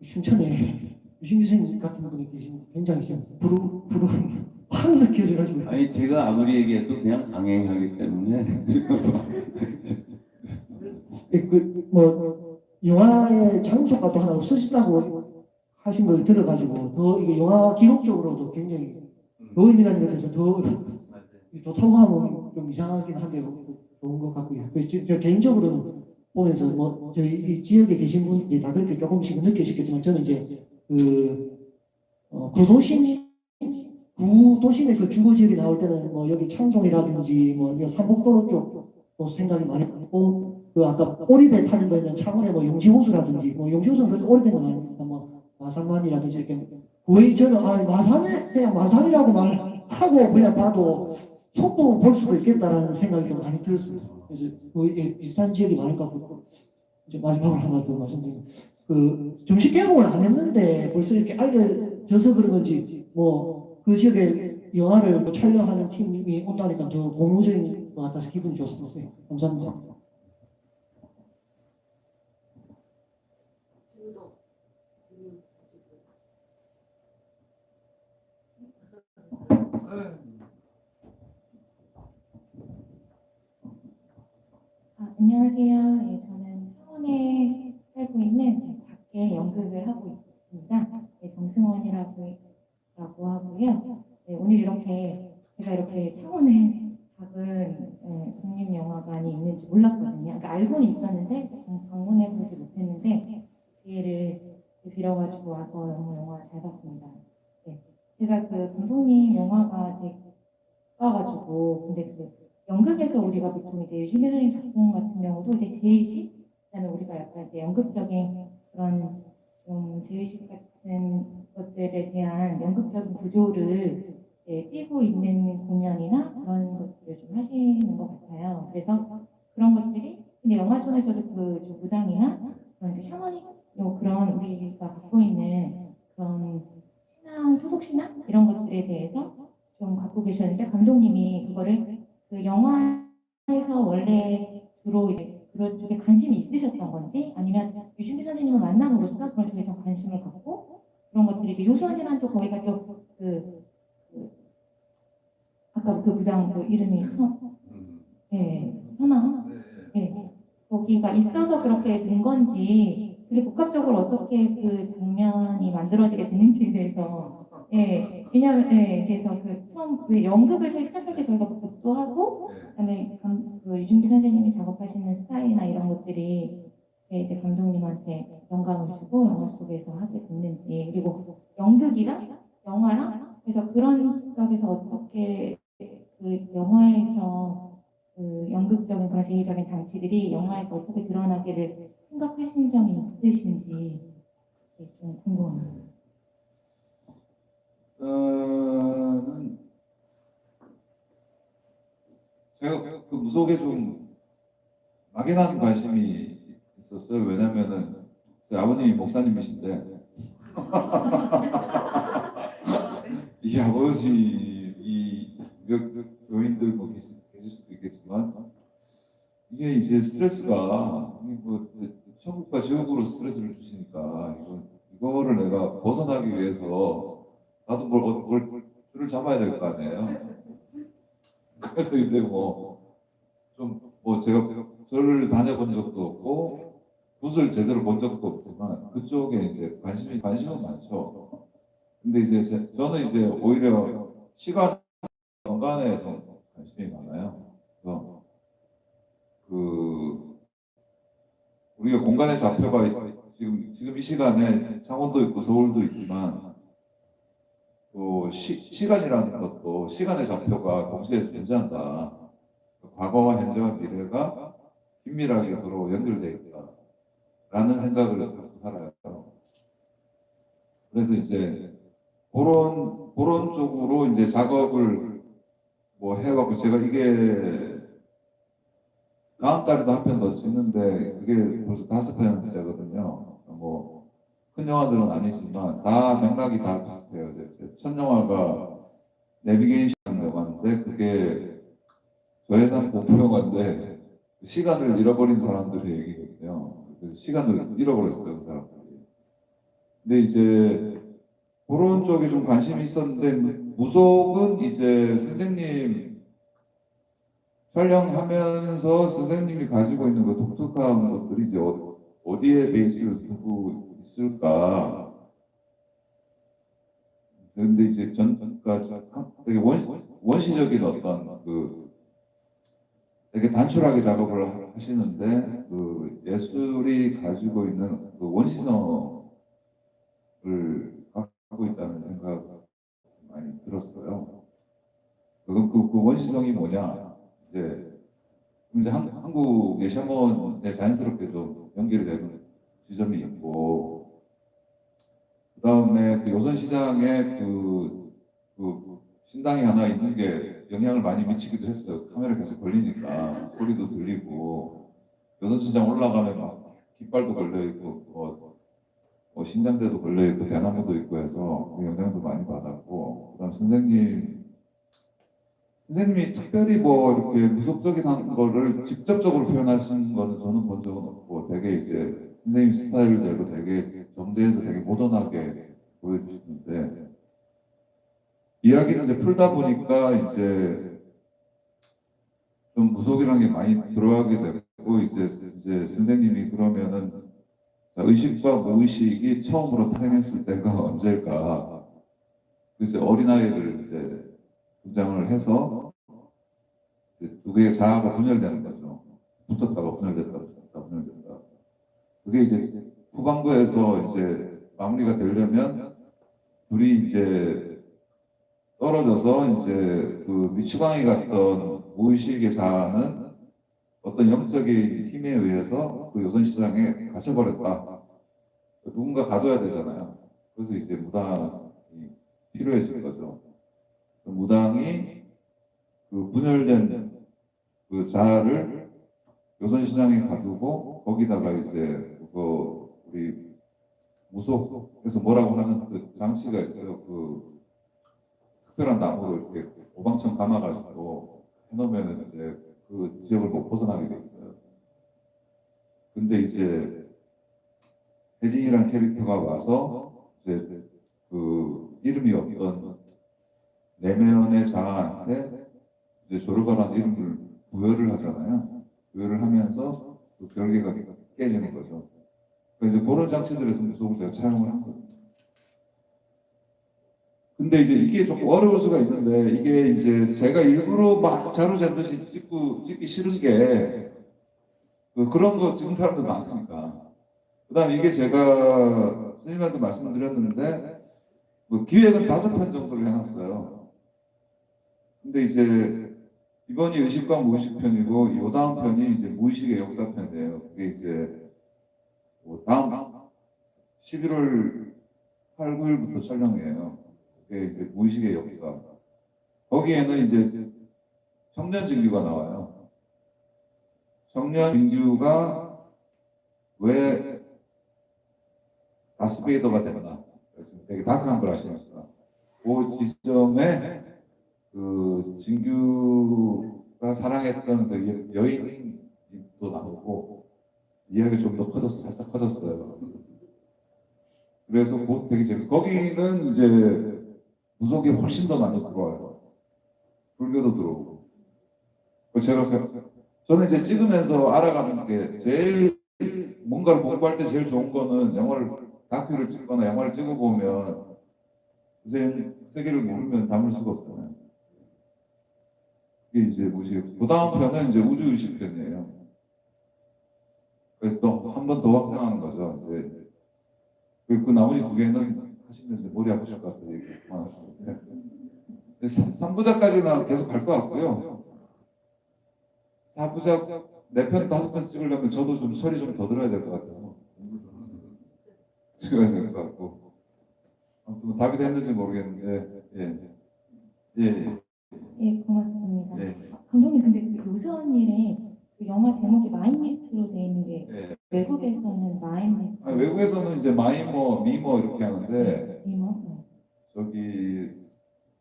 춘천에 유신 교수님 같은 분이 계신 굉장히 좀 부러움 확 느껴져가지고. 아니 제가 아무리 얘기해도 그냥 강행하기 때문에 뭐 영화의 장소가 또 하나 없어진다고 하신 걸 들어가지고 더 이게 영화 기록적으로도 굉장히 노인이라는 것에 대해서 더 좋다고 하면 좀 이상하긴 한데 좋은 것 같고요. 그래서 저 개인적으로는 보면서 뭐 저희 이 지역에 계신 분들이 다 그렇게 조금씩 느끼시겠지만 저는 이제 구도심의 그 주거 지역이 나올 때는 뭐 여기 창동이라든지 뭐 삼복도로 쪽도 생각이 많이 나고 아까 오리배 타는 거에는 창원에 뭐 용지호수라든지 뭐 용지호수는 그렇게 오래된 건 아니니까 뭐 마산만이라든지 이렇게 거의 저는 마산에 그냥 마산이라고 말하고 그냥 봐도 속도 볼 수도 있겠다라는 생각이 좀 많이 들었습니다. 그래서 거의 비슷한 지역이 많을 것 같고 이제 마지막으로 하나 더 말씀드리면 정식 개봉을 안 했는데 벌써 이렇게 알려져서 그런 건지 뭐 그 지역에 영화를 뭐 촬영하는 팀이 온다니까 더 고무적인 것 같아서 기분이 좋습니다. 네, 감사합니다. 안녕하세요. 예, 저는 창원에 살고 있는 작게 연극을 하고 있습니다. 네, 정승원이라고 하고요. 네, 오늘 이렇게 제가 이렇게 창원에 작은 국립영화관이 있는지 몰랐거든요. 그러니까 알고는 있었는데 방문해보지 못했는데 기회를 빌어가지고 와서 너무 영화 잘 봤습니다. 네, 제가 그 감독님 영화가 제 가가지고 근데 그 연극에서 우리가 보통 이제 유승규 선생님 작품 같은 경우도 이제 제의식, 그다음에 우리가 약간 이제 연극적인 그런 좀 제의식 같은 것들에 대한 연극적인 구조를 띄고 있는 공연이나 그런 것들을 좀 하시는 것 같아요. 그래서 그런 것들이 근데 영화 속에서도 그좀 무당이나 그런 그 샤머니 그런 우리가 갖고 있는 그런 신앙, 토속 신앙 이런 것들에 대해서 좀 갖고 계셨는데 감독님이 그거를 그 영화에서 원래 주로 이제 그런 쪽에 관심이 있으셨던 건지 아니면 유신기 선생님을 만남으로써 그런 쪽에 좀 관심을 갖고 그런 것들이 이제 요수원이라는 또 거기가 또그 아까 그 부장 그 이름이 예 하나 예 거기가 있어서 그렇게 된 건지 그게 복합적으로 어떻게 그 장면이 만들어지게 되는지에 대해서 예 왜냐하면 예 그래서 그 처음 그 연극을 저희 시작할 때 저희가 복도 하고 그다음에 그 유준기 선생님이 작업하시는 스타일이나 이런 것들이 이제 감독님한테 영감을 주고 영화 속에서 하게 됐는지 그리고 연극이랑 영화랑 그래서 그런 측면에서 어떻게 그 영화에서 그 연극적인 그런 제의적인 장치들이 영화에서 어떻게 드러나기를 생각하신 점이 있으신지 좀 궁금합니다. 저는 제가 그 무속에 좀 막연한 관심이 있었어요. 왜냐면은 제 아버님이 목사님이신데 이 아버지 이 요인들 뭐 계실 수도 있겠지만 이게 이제 스트레스가 이게 뭐 천국과 지옥으로 스트레스를 주시니까 이거를 내가 벗어나기 위해서 나도 뭘 줄을 잡아야 될 거 아니에요. 그래서 이제 제가 절을 다녀본 적도 없고 굿을 제대로 본 적도 없지만 그쪽에 이제 관심은 많죠. 근데 이제 저는 이제 오히려 시간 건강에 좀 관심이 많아요. 그래서 그 우리가 공간의 좌표가 지금 이 시간에 창원도 있고 서울도 있지만 또 시간이라는 것도 시간의 좌표가 동시에 존재한다. 과거와 현재와 미래가 긴밀하게 서로 연결되어 있다라는 생각을 갖고 살아요. 그래서 이제 그런 쪽으로 이제 작업을 뭐 해갖고 제가 이게 다음 달에도 한 편 더 찍는데 그게 벌써 5편째거든요. 뭐 큰 영화들은 아니지만 다 맥락이 다 비슷해요. 첫 영화가 내비게이션 영화인데 그게 저예산 공포 영화인데 시간을 잃어버린 사람들의 얘기거든요. 그래서 시간을 잃어버렸어요, 그 사람들이. 근데 이제 그런 쪽에 좀 관심이 있었는데 무속은 이제 선생님 촬영하면서 선생님이 가지고 있는 그 독특한 것들이 이제 어디에 베이스를 두고 있을까. 그런데 이제 되게 원시적인 어떤 되게 단출하게 작업을 하시는데 그 예술이 가지고 있는 그 원시성을 갖고 있다는 생각이 많이 들었어요. 그 원시성이 뭐냐? 이제 한국의 샤먼에 자연스럽게 좀 연결이 되는 지점이 있고, 그 다음에 그 요선시장에 그 신당이 하나 있는 게 영향을 많이 미치기도 했어요. 카메라 계속 걸리니까 소리도 들리고, 요선시장 올라가면 막 깃발도 걸려 있고, 신장대도 걸려 있고, 대나무도 있고 해서 그 영향도 많이 받았고, 그다음 선생님이 특별히 뭐 이렇게 무속적인 거를 직접적으로 표현하시는 거는 저는 본 적은 없고 되게 이제 선생님 스타일대로 되게 정제해서 되게 모던하게 보여주시는데 이야기를 이제 풀다 보니까 이제 좀 무속이라는 게 많이 들어가게 됐고 됐고 이제 선생님이 그러면은 자, 의식과 무의식이 처음으로 탄생했을 때가 언제일까? 이제 어린아이를 이제 등장을 해서 이제 두 개의 자아가 분열되는 거죠. 붙었다가 분열됐다, 붙었다가 분열됐다. 그게 이제 후반부에서 이제 마무리가 되려면 둘이 이제 떨어져서 이제 그 미치광이 같던 무의식의 자아는 어떤 영적인 힘에 의해서 그 요선시장에 갇혀버렸다. 누군가 가둬야 되잖아요. 그래서 이제 무당이 필요해질 거죠. 그 무당이 그 분열된 그 자아를 요선시장에 가두고 거기다가 이제 그거 우리 무속에서 뭐라고 하는 그 장치가 있어요. 그 특별한 나무를 이렇게 오방청 감아가지고 해놓으면 이제 그 지역을 못 벗어나게 돼 있어요. 근데 이제 혜진이라는 캐릭터가 와서 이제 그 이름이 없던 내면의 자아한테 이제 조르바라는 이름을 부여를 하잖아요. 부여를 하면서 그 별개가 깨지는 거죠. 그래서 이제 그런 장치들에서 무속을 제가 차용을 한 거예요. 근데 이제 이게 조금 어려울 수가 있는데 이게 이제 제가 일부러 막 자루 잰듯이 찍기 싫은 게 그런 거 찍은 사람들 많으니까. 그다음에 이게 제가 선생님한테 말씀드렸는데 뭐 기획은 5편 정도를 해놨어요. 근데 이제 이번이 의식과 무의식 편이고 요 다음 편이 이제 무의식의 역사 편이에요. 그게 이제 뭐 다음 11월 8, 9일부터 촬영이에요. 그게 이제 무의식의 역사. 거기에는 이제 청년 진규가 나와요. 청년 진규가 왜 다스베이더가 됐나? 되게 다크한 걸 아시니까. 그 지점에 그 진규가 사랑했던 그 여인도 나오고 이야기가 좀 더 살짝 커졌어요. 그래서 되게 재밌어요. 거기는 이제 무속이 훨씬 더 많이 들어와요. 불교도 들어오고. 저는 이제 찍으면서 알아가는 게 제일 뭔가를 공부할 때 제일 좋은 거는 다큐를 찍거나 영화를 찍어보면 선생님 세계를 모르면 담을 수가 없잖아요. 이게 이제 무식. 그 다음 편은 이제 우주의식 편이에요. 그래서 또 한 번 더 확장하는 거죠. 이제 그리고 그 나머지 2개는 하시면 이제 머리 아프실 것 같아요. 얘기 그만하시고. 3부작까지는 계속 갈 것 같고요. 4부작 4편 5편 찍으려면 저도 좀 소리 좀 더 들어야 될 것 같아서 찍어야 될 것 같고. 아무튼 답이 됐는지 모르겠는데 예, 고맙습니다. 예. 감독님, 근데 그 요선일의 그 영화 제목이 마인리스트로 되어 있는 게 예. 외국에서는 마인리스트. 아니, 외국에서는 이제 마이머, 미머 이렇게 하는데 미모? 저기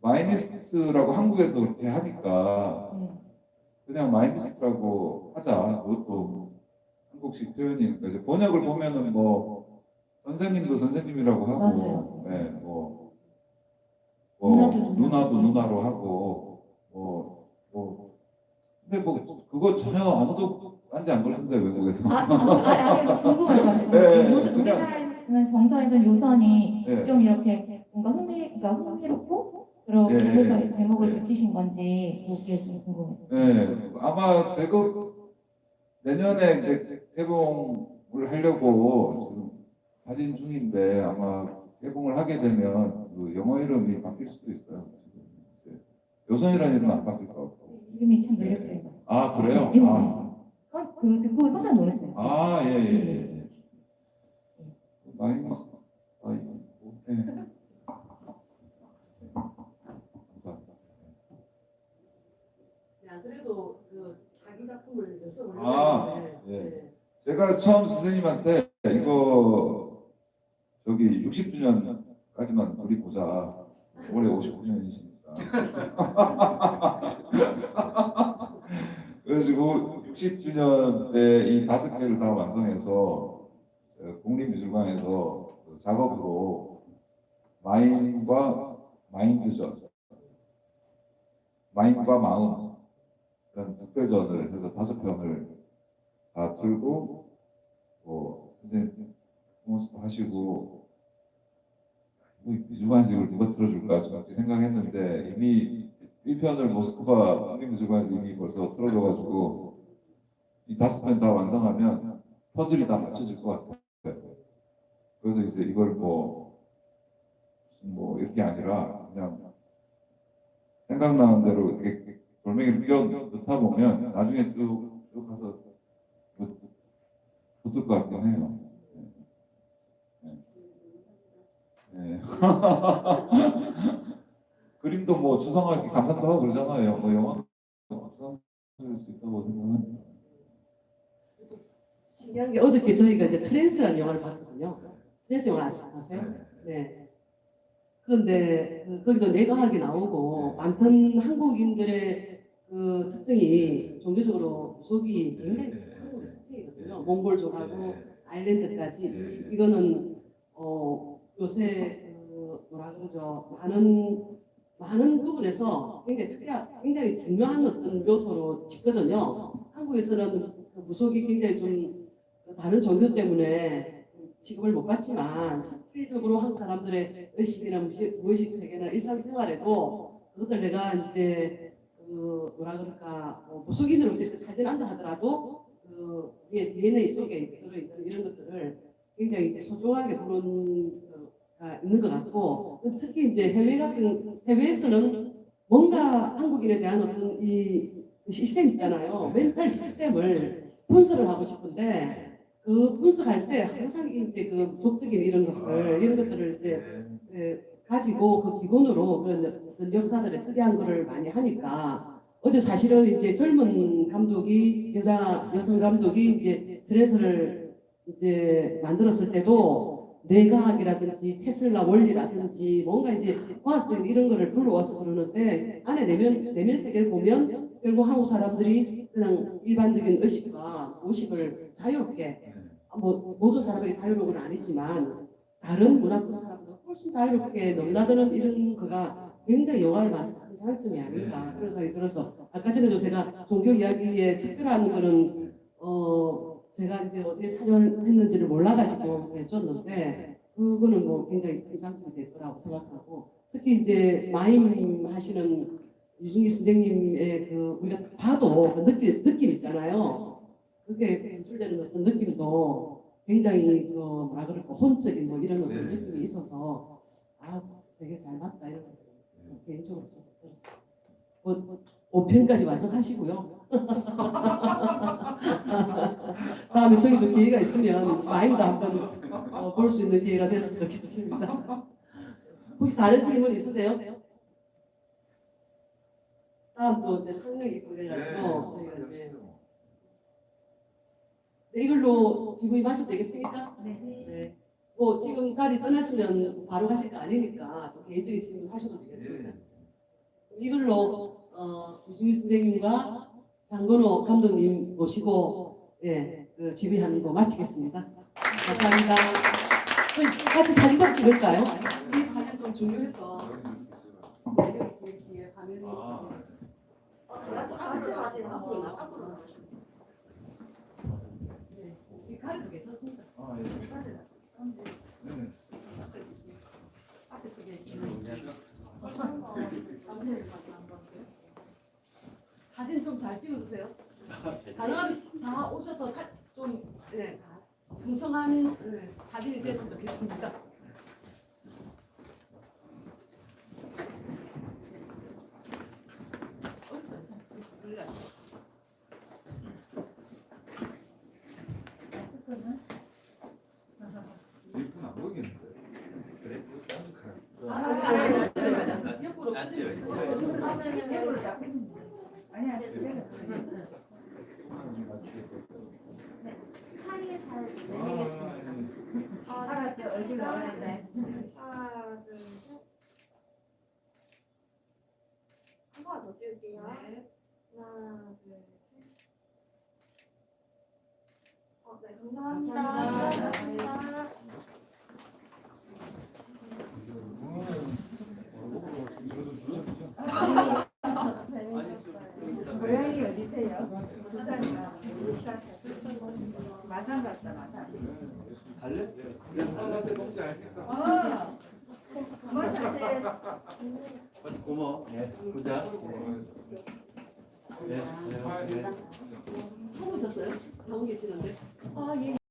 마이미스트라고 한국에서 이렇게 하니까 네. 그냥 마이미스트라고 하자. 그것도 한국식 표현이니까 이제 번역을 보면은 뭐 선생님도 선생님이라고 하고, 맞아요. 네, 뭐 누나도 누나도 누나로 하고, 근데 뭐 그거 전혀 아무도 딴지 안 걸던데 외국에서. 아니, 궁금해가지고. 네, 우리나라에서는 정서에서 요선이 네. 좀 이렇게 뭔가 그러니까 흥미롭고 그렇게 네. 해서 제목을 네. 붙이신 건지 그게 좀 궁금해요. 네, 아마 내년에 이제 개봉을 하려고 지금 사진 중인데 아마 개봉을 하게 되면 그 영어 이름이 바뀔 수도 있어요. 지금 요선이라는 이름은 안 바뀔 것 같고. 이름이 참 매력적인 것 같아요. 아 그래요? 그 듣고 깜짝 놀랐어요. 예. 마이너스 네. 감사합니다. 야, 그래도 그 자기 작품을 여쭤보려고 아, 했는데, 예. 네. 제가 처음 선생님한테 이거 저기 60주년까지만 우리 보자. 올해 59년이시니까. 그래가지고 60주년 때 이 5개를 다 완성해서 국립미술관에서 그 작업으로 마인과 마인드전, 마인과 마음 이런 특별전을 해서 5편을 다 들고 선생님 퍼포먼스도 하시고 미술관식을 누가 틀어줄까 저렇게 생각했는데 이미 1편을 모스크바 국립미술관에서 이미 벌써 틀어줘가지고 이 5편 다 완성하면 퍼즐이 다 맞춰질 것 같아요. 그래서 이제 이걸 무슨 이렇게 아니라 그냥 생각나는 대로 이렇게 돌멩이를 끼워 넣다 보면 나중에 쭉 가서 붙을 것 같긴 해요. 네. 그림도 추상화하게 감상도 하고 그러잖아요. 영화 감상할 수 있다고 생각합니다. 신기한 게 어저께 저희가 이제 트랜스라는 영화를 봤거든요. 트랜스 영화 아세요? 네. 그런데 거기도 내과학이 나오고 많던 한국인들의 그 특징이 종교적으로 무속이 굉장히 한국의 특징이거든요. 몽골족하고 아일랜드까지 이거는 요새 뭐라 그러죠? 많은 부분에서 굉장히 중요한 어떤 요소로 찍거든요. 한국에서는 그 무속이 굉장히 좀 다른 종교 때문에 취급을 못 받지만 실질적으로 한국 사람들의 의식이나 무의식 세계나 일상생활에도 그것들 내가 이제 뭐라 그럴까 무속인으로서 이렇게 살진 않다 하더라도 우리의 DNA 속에 들어있는 이런 것들을 굉장히 이제 소중하게 보는 있는 것 같고 특히 이제 해외에서는 뭔가 한국인에 대한 어떤 이 시스템 있잖아요. 멘탈 시스템을 분석을 하고 싶은데 그 분석할 때 항상 이제 그 무속적인 이런 것들을 이제 가지고 그 기본으로 그런 어떤 역사들의 특이한 거를 많이 하니까 어제 사실은 이제 젊은 감독이 여성 감독이 이제 드레스를 이제 만들었을 때도 뇌과학이라든지 테슬라 원리라든지 뭔가 이제 과학적인 이런 거를 불러와서 그러는데 안에 내면 세계를 보면 결국 한국 사람들이 그냥 일반적인 의식과 무의식을 자유롭게 모든 사람이 자유로운 건 아니지만 다른 문화권 사람들은 훨씬 자유롭게 넘나드는 이런 거가 굉장히 영화를 만드는 장점이 아닌가 그런 생각이 들어서 아까 전에도 제가 종교 이야기에 특별한 거는 제가 이제 어디에 참여했는지를 몰라가지고 해줬는데 그거는 굉장히 큰 장점이 될 거라고 생각하고 특히 이제 마임 하시는 유중희 선생님의 우리가 봐도 그 느낌 있잖아요. 그게 연출되는 어떤 느낌도 굉장히 뭐라 그럴까 혼적인 이런 어떤 느낌이 있어서 되게 잘 맞다 이런 생각이 개인적으로 좀 들었어요. 5편까지 완성하시고요. 다음에 저희도 기회가 있으면 마임도 한번 볼 수 있는 기회가 됐으면 좋겠습니다. 혹시 다른 질문 있으세요? 다음 또 이제 상명이 보내가지고 저희가 이제 이걸로 질문 임하셔도 되겠습니까? 네. 지금 자리 떠나시면 바로 가실 거 아니니까 또 개인적인 질문 하셔도 되겠습니다. 이걸로 유중희 선생님과 장건호 감독님 모시고 지휘하는 거 마치겠습니다. 감사합니다. 같이 사진 좀 찍을까요? 이 사진 좀 중요해서 여기 뒤에 화면이 같이 사진 앞으로 나가시면 이 가리도 괜찮습니다. 앞에 서게 사진 좀 잘 찍어주세요. 가능하면 다 오셔서 좀 풍성한 사진이 됐으면 좋겠습니다. 어디서 우리가 이쁜 안 보이겠는데. 그래? 옆으로 아니야. 사이에 잘 내리겠습니다. 알았어요. 얼굴 나오는데. 하나, 둘, 셋. 한 번 더 찍을게요. 네. 하나, 둘, 셋. 네, 감사합니다. 감사합니다. 고양이 어디세요? 두 살이나. 마산 갔다 마산. 갈래? 한테 먹지 않겠다. 아, 마산 때 고마워. 네, 보자. 네. 처음 오셨어요? 사원 계시는데? 아, 예.